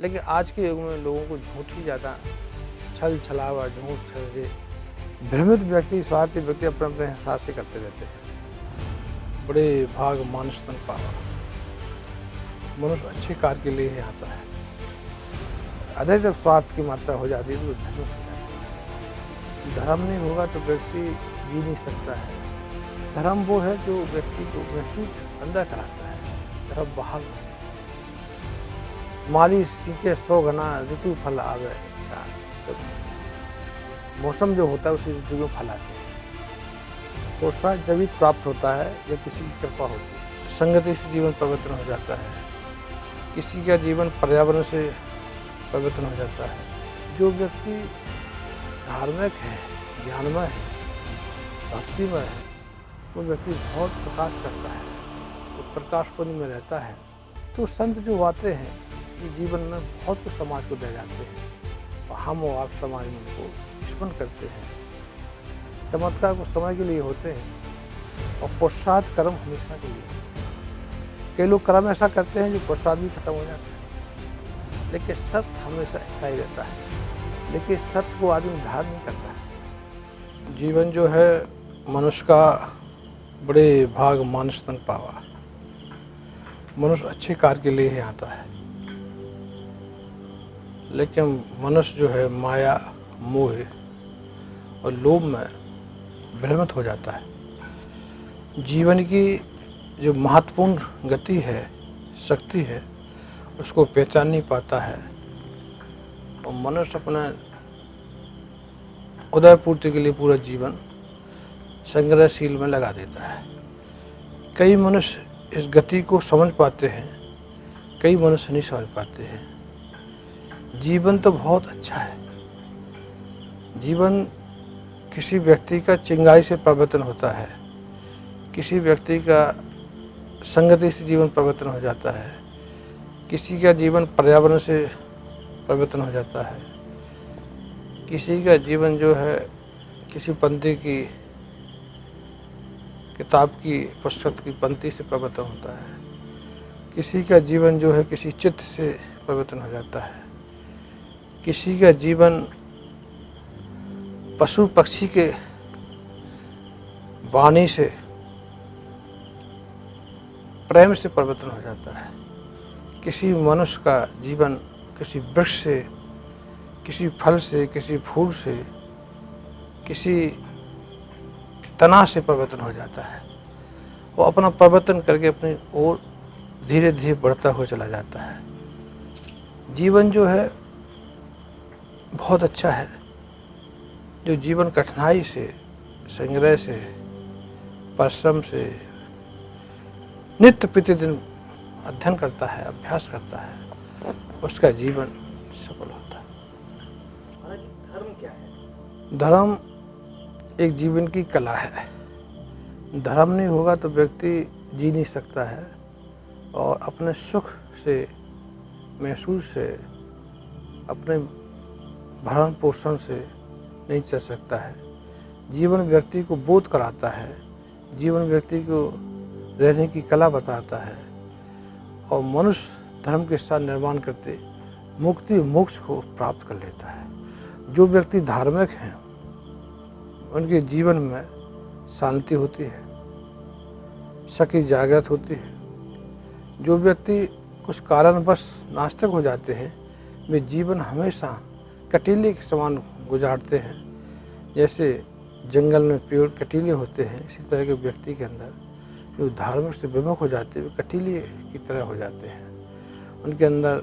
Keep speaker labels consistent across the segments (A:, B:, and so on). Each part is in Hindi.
A: लेकिन आज के युग में लोगों को झूठ ही ज़्यादा छल छलावा झूठ छल भ्रमित व्यक्ति स्वार्थी व्यक्ति अपने अपने हिसाब से करते रहते हैं। बड़े भाग मानुष तन पावा, मनुष्य अच्छे कार्य के लिए ही आता है। अधिक जब स्वार्थ की मात्रा हो जाती है तो भ्रमित हो जाती है। धर्म नहीं होगा तो व्यक्ति जी नहीं सकता है। धर्म वो है जो व्यक्ति को महसूस अंदर कराता है, धर्म बाहर नहीं। माली सींचे 100 घना ऋतु फल आवे चार। तो मौसम जो होता है उसी ऋतु में फल आते हैं। प्रोत्साहन जब भी प्राप्त होता है जब किसी की कृपा होती है। संगति से जीवन परिवर्तन हो जाता है। किसी का जीवन पर्यावरण से परिवर्तन हो जाता है। जो व्यक्ति धार्मिक है, ज्ञानमय है, भक्तिमय है, वो व्यक्ति बहुत प्रकाश करता है, वो प्रकाश पुंज में रहता है। तो संत जो आते हैं कि जीवन में बहुत कुछ समाज को दे जाते हैं और हम और आप समाज में उनको स्मरण करते हैं। चमत्कार कुछ समय के लिए होते हैं और पुरुषार्थ कर्म हमेशा के लिए। कई लोग कर्म ऐसा करते हैं जो पुरुषार्थ भी खत्म हो जाता है, लेकिन सत्य हमेशा स्थायी रहता है। लेकिन सत्य को आदमी धारण नहीं करता है। जीवन जो है मनुष्य का बड़े भाग मानुष तन पावा, मनुष्य अच्छे कार्य के लिए ही आता है। लेकिन मनुष्य जो है माया मोह और लोभ में भ्रमित हो जाता है। जीवन की जो महत्वपूर्ण गति है, शक्ति है, उसको पहचान नहीं पाता है और मनुष्य अपने उदय पूर्ति के लिए पूरा जीवन संग्रहशील में लगा देता है। कई मनुष्य इस गति को समझ पाते हैं, कई मनुष्य नहीं समझ पाते हैं। जीवन तो बहुत अच्छा है। जीवन किसी व्यक्ति का चिंगारी से परिवर्तन होता है, किसी व्यक्ति का संगति से जीवन परिवर्तन हो जाता है, किसी का जीवन पर्यावरण से परिवर्तन हो जाता है, किसी का जीवन जो है किसी पंक्ति की किताब की पुस्तक की पंक्ति से परिवर्तन होता है, किसी का जीवन जो है किसी चित्र से परिवर्तन हो जाता है, किसी का जीवन पशु पक्षी के वाणी से प्रेम से परिवर्तन हो जाता है, किसी मनुष्य का जीवन किसी वृक्ष से, किसी फल से, किसी फूल से, किसी तना से परिवर्तन हो जाता है। वो अपना परिवर्तन करके अपनी ओर धीरे धीरे बढ़ता हुआ चला जाता है। जीवन जो है बहुत अच्छा है। जो जीवन कठिनाई से, संग्रह से, परिश्रम से नित्य प्रतिदिन अध्ययन करता है, अभ्यास करता है, उसका जीवन सफल होता है।
B: धर्म क्या है?
A: धर्म एक जीवन की कला है। धर्म नहीं होगा तो व्यक्ति जी नहीं सकता है और अपने सुख से, महसूस से, अपने भरण पोषण से नहीं चल सकता है। जीवन व्यक्ति को बोध कराता है, जीवन व्यक्ति को रहने की कला बताता है और मनुष्य धर्म के साथ निर्माण करते मुक्ति मोक्ष को प्राप्त कर लेता है। जो व्यक्ति धार्मिक हैं उनके जीवन में शांति होती है, शक्ति जागृत होती है। जो व्यक्ति कुछ कारणवश नास्तिक हो जाते हैं वे जीवन हमेशा कटीले के समान गुजारते हैं। जैसे जंगल में पेड़ कटीले होते हैं, इसी तरह के व्यक्ति के अंदर जो धार्मिक से विमुख हो जाते हैं वे कटीले की तरह हो जाते हैं। उनके अंदर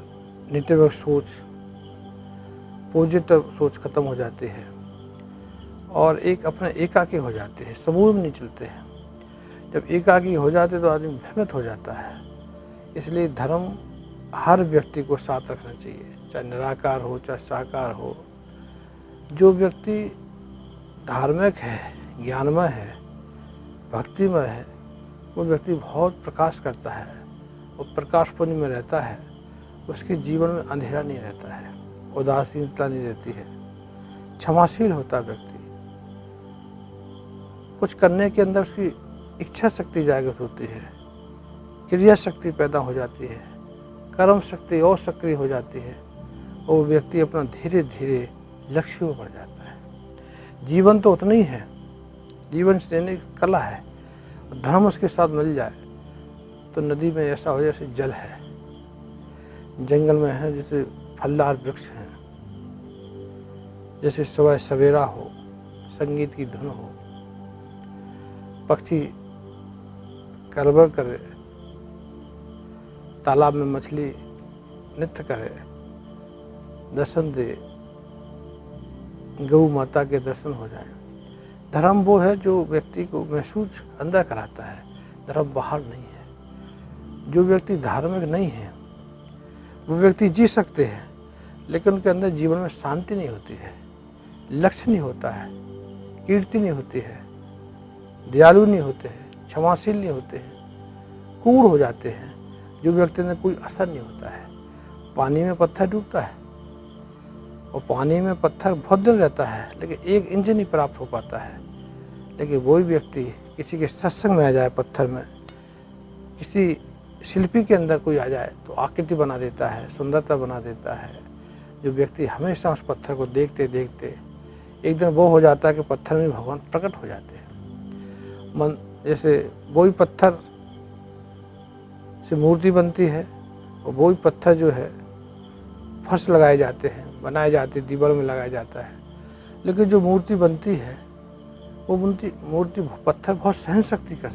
A: नेतिक सोच, पॉजिटिव सोच खत्म हो जाती है और एक अपने एकाकी हो जाते हैं, समूह में नहीं चलते हैं। जब एकाकी हो जाते तो आदमी भ्रमित हो जाता है। इसलिए धर्म हर व्यक्ति को साथ रखना चाहिए, चाहे निराकार हो चाहे साकार हो। जो व्यक्ति धार्मिक है, ज्ञानमय है, भक्तिमय है, वो व्यक्ति बहुत प्रकाश करता है और प्रकाश पुंज में रहता है। उसके जीवन में अंधेरा नहीं रहता है, उदासीनता नहीं रहती है, क्षमाशील होता व्यक्ति। कुछ करने के अंदर उसकी इच्छा शक्ति जागृत होती है, क्रिया शक्ति पैदा हो जाती है, कर्म शक्ति और सक्रिय हो जाती है। वो व्यक्ति अपना धीरे धीरे लक्ष्य में बढ़ जाता है। जीवन तो उतना ही है, जीवन जीने की कला है। धर्म उसके साथ मिल जाए तो नदी में ऐसा हो जैसे जल है, जंगल में है जैसे फलदार वृक्ष हैं, जैसे सुबह सवेरा हो, संगीत की धुन हो, पक्षी कलरव करे, तालाब में मछली नृत्य करे, दर्शन दे, गौ माता के दर्शन हो जाए। धर्म वो है जो व्यक्ति को महसूस अंदर कराता है, धर्म बाहर नहीं है। जो व्यक्ति धार्मिक नहीं है वो व्यक्ति जी सकते हैं, लेकिन उनके अंदर जीवन में शांति नहीं होती है, लक्ष्य नहीं होता है, कीर्ति नहीं होती है, दयालु नहीं होते हैं, क्षमाशील नहीं होते हैं, कूढ़ हो जाते हैं। जो व्यक्ति में कोई असर नहीं होता है। पानी में पत्थर डूबता है और पानी में पत्थर बहुत दिन रहता है, लेकिन 1 इंच नहीं प्राप्त हो पाता है। लेकिन वही व्यक्ति किसी के सत्संग में आ जाए, पत्थर में किसी शिल्पी के अंदर कोई आ जाए तो आकृति बना देता है, सुंदरता बना देता है। जो व्यक्ति हमेशा उस पत्थर को देखते देखते एक दिन वो हो जाता है कि पत्थर में भगवान प्रकट हो जाते हैं। मन जैसे वही पत्थर से मूर्ति बनती है और वही पत्थर जो है फर्श लगाए जाते हैं, बनाए जाते, दीवार में लगाया जाता है। लेकिन जो मूर्ति बनती है वो मूर्ति पत्थर बहुत सहन शक्ति का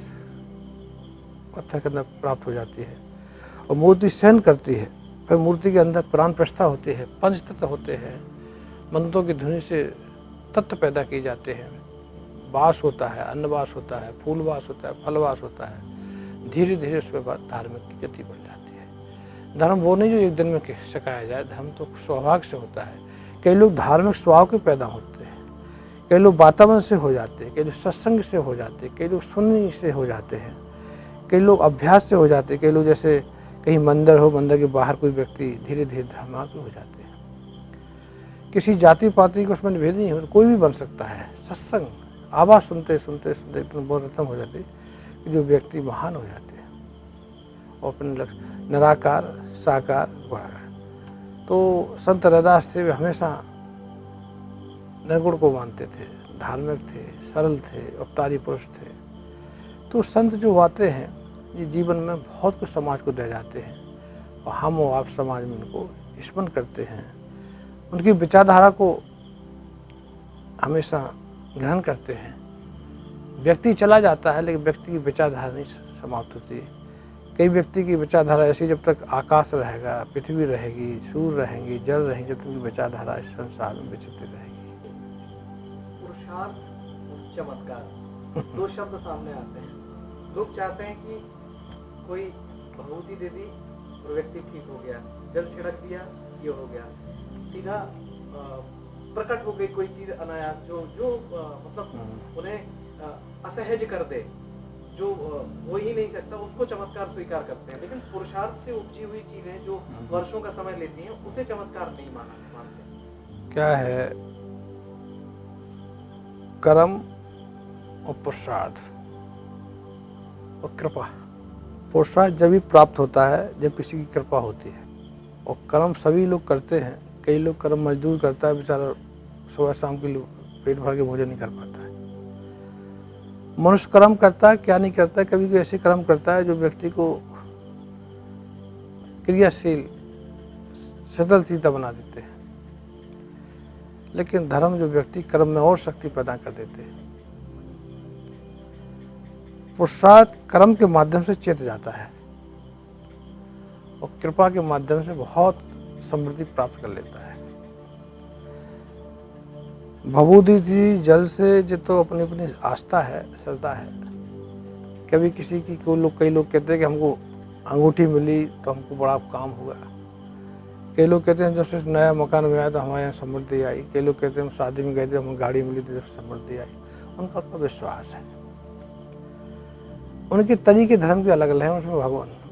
A: पत्थर के अंदर प्राप्त हो जाती है और मूर्ति सहन करती है। फिर मूर्ति के अंदर प्राण प्रतिष्ठा होती है, पंच तत्व होते हैं, मंत्रों की ध्वनि से तत्व पैदा किए जाते हैं। वास होता है, अन्नवास होता है, फूलवास होता है, फलवास होता है। धीरे धीरे उसके बाद धार्मिक की गति बढ़ जाती है। धर्म वो नहीं जो एक दिन में सिखाया जाए, धर्म तो स्वभाव से होता है। कई लोग धार्मिक स्वभाव के पैदा होते हैं, कई लोग वातावरण से हो जाते हैं, कई लोग सत्संग से हो जाते हैं, कई लोग सुनने से हो जाते हैं, कई लोग अभ्यास से हो जाते हैं, कई लोग जैसे कहीं मंदिर हो, मंदिर के बाहर कोई व्यक्ति धीरे धीरे धर्मात्म हो जाते हैं। किसी जाति पाति को उसमें भेद नहीं हो, कोई भी बन सकता है। सत्संग आवाज़ सुनते सुनते सुनते इतना बहुत खत्म हो जाती कि जो व्यक्ति महान हो जाते हैं और अपने लक्ष्य निराकार साकार गुणाकार। तो संत रैदास थे, वे हमेशा निर्गुण को मानते थे, धार्मिक थे, सरल थे, अवतारी पुरुष थे। तो संत जो आते हैं ये जीवन में बहुत कुछ समाज को दे जाते हैं और हम और आप समाज में उनको स्मरण करते हैं, उनकी विचारधारा को हमेशा ग्रहण करते हैं। व्यक्ति चला जाता है लेकिन व्यक्ति की विचारधारा नहीं समाप्त होती। कई व्यक्ति की विचारधारा ऐसी, जब तक आकाश रहेगा, पृथ्वी रहेगी, सूर्य रहेंगी, जल रहेंगे, जब तक उनकी विचारधारा इस संसार में विचरती रहेगी।
B: पुरुषार्थ और चमत्कार 2 शब्द सामने आते हैं। लोग चाहते हैं कि कोई भभूति दे दी और व्यक्ति ठीक हो गया, जल छिड़क दिया, ये हो गया, सीधा प्रकट हो गई कोई चीज अनायास जो मतलब उन्हें असहज कर दे, जो वो ही नहीं सकता उसको चमत्कार स्वीकार करते हैं। लेकिन पुरुषार्थ से उपजी हुई चीजें जो वर्षों का समय लेती हैं उसे चमत्कार नहीं मानते।
A: क्या है कर्म और पुरुषार्थ और कृपा। पुरुषार्थ जब भी प्राप्त होता है जब किसी की कृपा होती है, और कर्म सभी लोग करते हैं। कई लोग कर्म मजदूर करता है, बेचारा सुबह शाम के लिए पेट भर के भोजन नहीं कर पाता है। मनुष्य कर्म करता है, क्या नहीं करता है, कभी कोई ऐसे कर्म करता है जो व्यक्ति को क्रियाशील सदलशीलता बना देते हैं। लेकिन धर्म जो व्यक्ति कर्म में और शक्ति पैदा कर देते हैं। पुरुषार्थ कर्म के माध्यम से चेत जाता है और कृपा के माध्यम से बहुत समृद्धि प्राप्त कर लेता है। भभूति थी जल से जो तो अपनी अपनी आस्था है, श्रद्धा है। कभी किसी की कई लोग कहते हैं कि हमको अंगूठी मिली तो हमको बड़ा काम हुआ। कई लोग कहते हैं जब से नया मकान में आया तो हमारे यहाँ समृद्धि आई। कई लोग कहते हैं हम शादी में गए थे, हमें गाड़ी मिली तो जब समृद्धि आई। उनका अपना विश्वास है, उनके तरीके धर्म के अलग अलग हैं। उसमें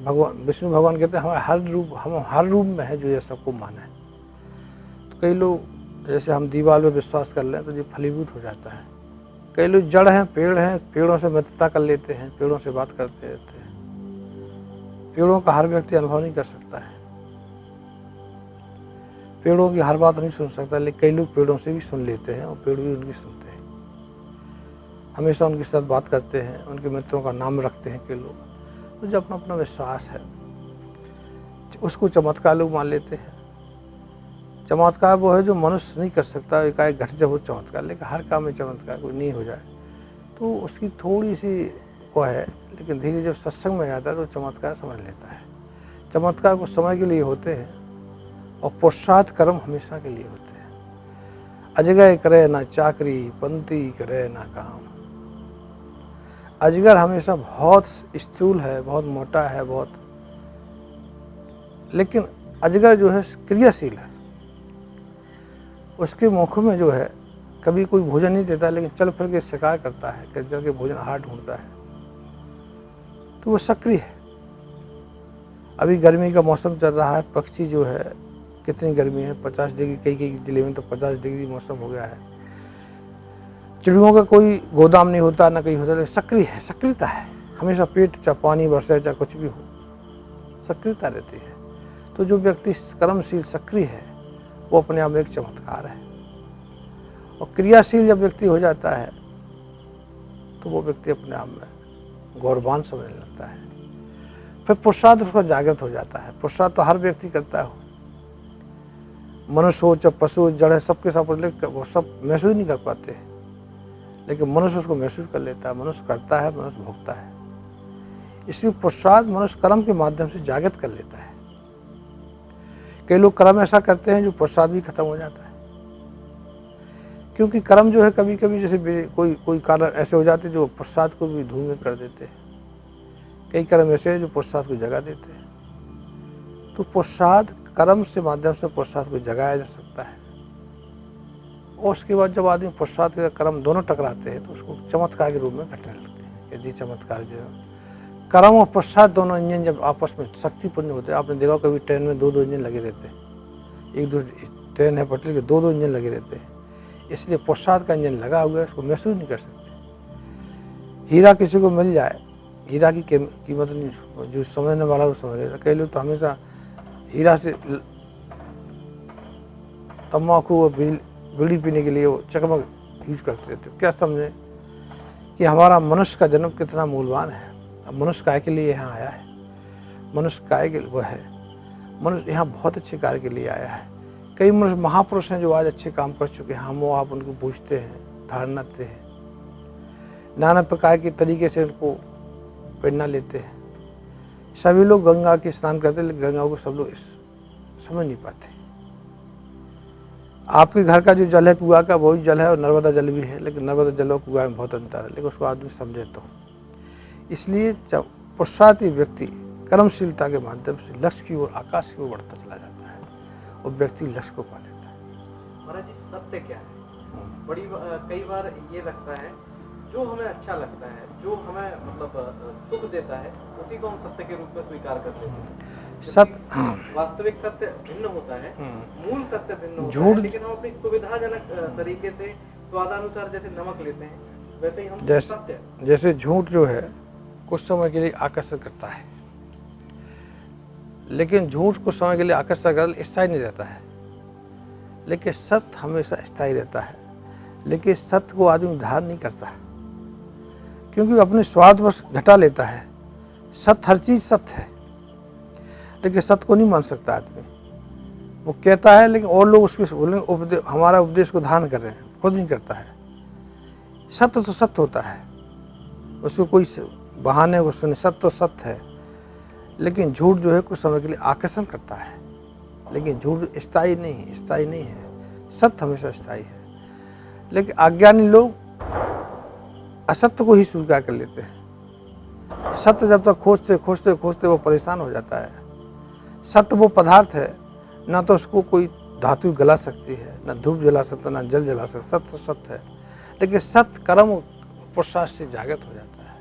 A: भगवान विष्णु भगवान कहते हैं हम हर रूप में है जो ये सबको माने। तो कई लोग जैसे हम दीवार में विश्वास कर लें तो ये फलीभूत हो जाता है। कई लोग जड़ हैं, पेड़ हैं, पेड़ों से मित्रता कर लेते हैं, पेड़ों से बात करते रहते हैं। पेड़ों का हर व्यक्ति अनुभव नहीं कर सकता है। पेड़ों की हर बात नहीं सुन सकता, लेकिन कई लोग पेड़ों से भी सुन लेते हैं और पेड़ भी उनकी सुनते हैं। हमेशा उनके साथ बात करते हैं, उनके मित्रों का नाम रखते हैं कई लोग। तो जो अपना अपना विश्वास है उसको चमत्कार लोग मान लेते हैं। चमत्कार वो है जो मनुष्य नहीं कर सकता, एकाएक घट जब हो चमत्कार, लेकिन हर काम में चमत्कार कोई नहीं हो जाए तो उसकी थोड़ी सी वो है, लेकिन धीरे जब सत्संग में आता है तो चमत्कार समझ लेता है। चमत्कार कुछ समय के लिए होते हैं और पुरुषार्थ कर्म हमेशा के लिए होते हैं। अजगर करे ना चाकरी, पंथी करे ना काम। अजगर हमेशा बहुत स्थूल है, बहुत मोटा है, बहुत, लेकिन अजगर जो है क्रियाशील है। उसके मुख में जो है कभी कोई भोजन नहीं देता, लेकिन चल फिर के शिकार करता है, कि चल के भोजन आहार ढूंढता है, तो वो सक्रिय है। अभी गर्मी का मौसम चल रहा है, पक्षी जो है, कितनी गर्मी है, 50 डिग्री, कई कई जिले में तो 50 डिग्री मौसम हो गया है। चिड़ियों का कोई गोदाम नहीं होता, ना कहीं होता, लेकिन सक्रिय है, सक्रियता है हमेशा। पेट चाहे पानी बरसे चाहे कुछ भी हो, सक्रियता रहती है। तो जो व्यक्ति कर्मशील सक्रिय है वो अपने आप में एक चमत्कार है। और क्रियाशील जब व्यक्ति हो जाता है तो वो व्यक्ति अपने आप में गौरवान समझने लगता है। फिर पुरुषार्थ उसका जागृत हो जाता है। पुरुषार्थ तो हर व्यक्ति करता है, मनुष्य हो चाहे पशु जड़ है, सबके साथ, वो सब महसूस नहीं कर पाते, लेकिन मनुष्य उसको महसूस कर लेता है। मनुष्य करता है, मनुष्य भोगता है। इसलिए पुरुषार्थ मनुष्य कर्म के माध्यम से जागृत कर लेता है। कई लोग कर्म ऐसा करते हैं जो पुरुषार्थ भी खत्म हो जाता है, क्योंकि कर्म जो है कभी कभी जैसे कोई कारण ऐसे हो जाते हैं जो पुरुषार्थ को भी धूमिल कर देते हैं। कई कर्म ऐसे हैं जो पुरुषार्थ को जगा देते हैं। तो पुरुषार्थ कर्म से माध्यम से पुरुषार्थ को जगाया जा सकता है। और उसके बाद जब आदमी पुरुषार्थ के कर्म दोनों टकराते हैं तो उसको चमत्कार के रूप में घटने लगते हैं। यदि चमत्कार जो है कर्म और पुरुषार्थ दोनों इंजन जब आपस में शक्तिपूर्ण होते हैं, आपने देखा कभी ट्रेन में दो इंजन लगे रहते हैं, एक दो ट्रेन है पटरी के, दो इंजन लगे रहते हैं, इसलिए पुरुषार्थ का इंजन लगा हुआ है, उसको महसूस नहीं कर सकते। हीरा किसी को मिल जाए, हीरा की कीमत नहीं, जो समझने वाला वो समझ लेता। कई लोग तो हमेशा हीरा से तम्बाकू और बीड़ी पीने के लिए वो चकमक यूज करते थे। क्या समझे कि हमारा मनुष्य का जन्म कितना मूल्यवान है। अब मनुष्य काय के लिए यहाँ आया है, मनुष्य काय के वो है, मनुष्य यहाँ बहुत अच्छे कार्य के लिए आया है। कई मनुष्य महापुरुष हैं जो आज अच्छे काम कर चुके हैं, हम वो आप उनको पूछते हैं, धारणा देते हैं, नाना प्रकार के तरीके से उनको प्रेरणा लेते हैं। सभी लोग गंगा के स्नान करते हैं, लेकिन गंगा को सब लोग समझ नहीं पाते। आपके घर का जो जल है कुआं का वही जल है, और नर्मदा जल भी है, लेकिन नर्मदा जल और कुआं में बहुत अंतर है, लेकिन उसको आदमी समझे तो। इसलिए जब पुरुषार्थी व्यक्ति कर्मशीलता के माध्यम से लक्ष्य की ओर, आकाश की ओर बढ़ता चला जाता है और व्यक्ति लक्ष्य को पा लेता है।
B: महाराज जी, सत्य क्या है? कई बार ये लगता है जो हमें अच्छा लगता है, जो हमें मतलब सुख देता है, उसी को हम सत्य के रूप में स्वीकार कर लेते हैं। वास्तविक सत्य भिन्न होता है, मूल सत्य भिन्न होता है, लेकिन हम अपनी सुविधाजनक तरीके से स्वादानुसार जैसे नमक लेते हैं, वैसे ही हम सत्य,
A: जैसे झूठ जो है कुछ समय के लिए आकर्षित करता है, लेकिन झूठ कुछ समय के लिए आकर्षित कर स्थायी नहीं रहता है, लेकिन सत्य हमेशा स्थायी रहता है। लेकिन सत्य को आदमी धारण नहीं करता, क्योंकि अपने स्वार्थ बस घटा लेता है। सत्य हर चीज सत्य है, लेकिन सत्य को नहीं मान सकता आदमी। वो कहता है, लेकिन और लोग उसके बोलेंगे हमारा उपदेश को धारण कर रहे हैं, खुद नहीं करता है। सत्य तो सत्य होता है, उसको कोई बहाने को सुने, सत्य तो सत्य है। लेकिन झूठ जो है कुछ समय के लिए आकर्षण करता है, लेकिन झूठ स्थायी नहीं है, स्थायी नहीं है। सत्य हमेशा स्थायी है। लेकिन अज्ञानी लोग असत्य को ही स्वीकार कर लेते हैं। सत्य जब तक खोजते खोजते खोजते वो परेशान हो जाता है। सत्य वो पदार्थ है, ना तो उसको कोई धातु गला सकती है, ना धूप जला सकता, ना जल जला सकता। सत्य सत्य है, लेकिन सत्य कर्म पुरुषार्थ से जागृत हो जाता है।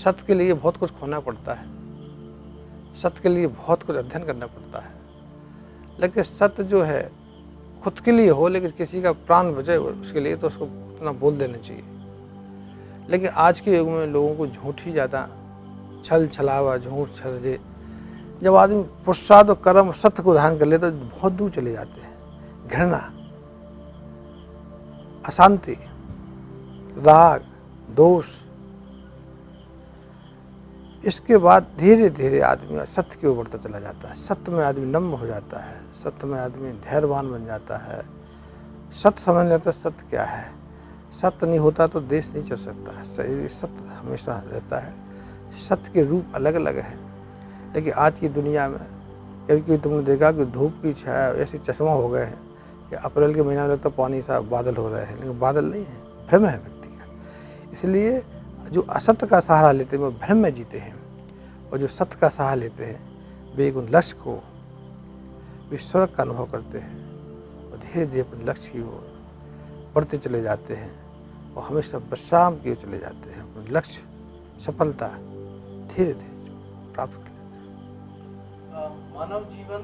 A: सत्य के लिए बहुत कुछ खोना पड़ता है, सत्य के लिए बहुत कुछ अध्ययन करना पड़ता है। लेकिन सत्य जो है खुद के लिए हो, लेकिन किसी का प्राण बचे उसके लिए, तो उसको उतना बोल देना चाहिए। लेकिन आज के युग में लोगों को झूठ ही ज़्यादा, छल छलावा, झूठ छल। जब आदमी पुरुषार्थ और कर्म सत्य को धारण कर ले तो बहुत दूर चले जाते हैं। घृणा, अशांति, राग, दोष, इसके बाद धीरे धीरे आदमी सत्य की ओर बढ़ता चला जाता है। सत्य में आदमी नम्र हो जाता है, सत्य में आदमी धैर्यवान बन जाता है, सत्य समझ लेता है सत्य क्या है। सत्य नहीं होता तो देश नहीं चल सकता है, सही सत्य हमेशा रहता है। सत्य के रूप अलग अलग है, लेकिन आज की दुनिया में क्योंकि तुमने देखा कि धूप की छाया ऐसे चश्मा हो गए हैं कि अप्रैल के महीना में लगता पानी सा बादल हो रहे हैं, लेकिन बादल नहीं है, भ्रम है व्यक्ति का। इसलिए जो असत्य का सहारा लेते हैं वो भ्रम में जीते हैं, और जो सत्य का सहारा लेते हैं वे एक लक्ष्य को, वे स्वर्ग का अनुभव करते हैं और धीरे धीरे अपने लक्ष्य की ओर बढ़ते चले जाते हैं और हमेशा विश्राम की ओर चले जाते हैं। अपने लक्ष्य सफलता धीरे धीरे प्राप्त कर लेते हैं।
B: मानव जीवन,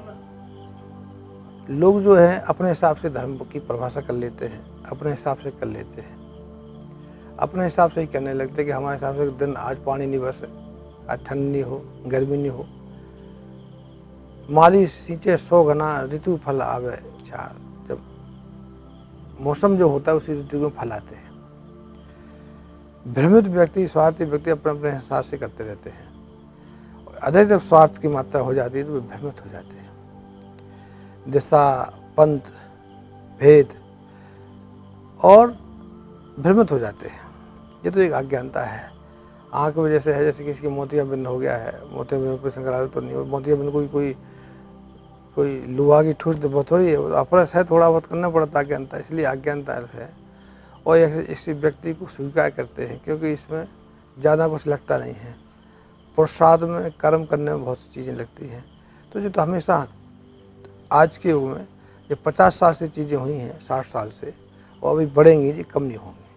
A: लोग जो है अपने हिसाब से धर्म की परिभाषा कर लेते हैं, अपने हिसाब से कर लेते हैं, अपने हिसाब से ही कहने लगते हैं कि हमारे हिसाब से दिन आज पानी नहीं बरसे, आज ठंड नहीं हो, गर्मी नहीं हो, माली सींचे 100 घना, ऋतु फल आवे 4। जब मौसम जो होता है उसी ऋतु में फल आते हैं। भ्रमित व्यक्ति, स्वार्थी व्यक्ति अपने अपने हिसाब से करते रहते हैं, और अधिक जब स्वार्थ की मात्रा हो जाती है तो वे भ्रमित हो जाते हैं। दिशा, पंथ, भेद और भ्रमित हो जाते हैं। ये तो एक अज्ञानता है। आँख में जैसे है, जैसे किसी की मोतियाबिंद हो गया है, मोतियाबिंद पर संक्रांत तो नहीं हो, मोतियाबिंद कोई लोहा की ठूस बहुत हो, अपरस है, थोड़ा बहुत करना पड़ता अज्ञानता, इसलिए अज्ञानता है। और इसी व्यक्ति को स्वीकार करते हैं क्योंकि इसमें ज़्यादा कुछ लगता नहीं है। पुरुषार्थ में, कर्म करने में बहुत सी चीज़ें लगती हैं। तो जो तो हमेशा आज के युग में जो 50 साल से चीज़ें हुई हैं, 60 साल से, वो अभी बढ़ेंगी जी, कम नहीं होंगी।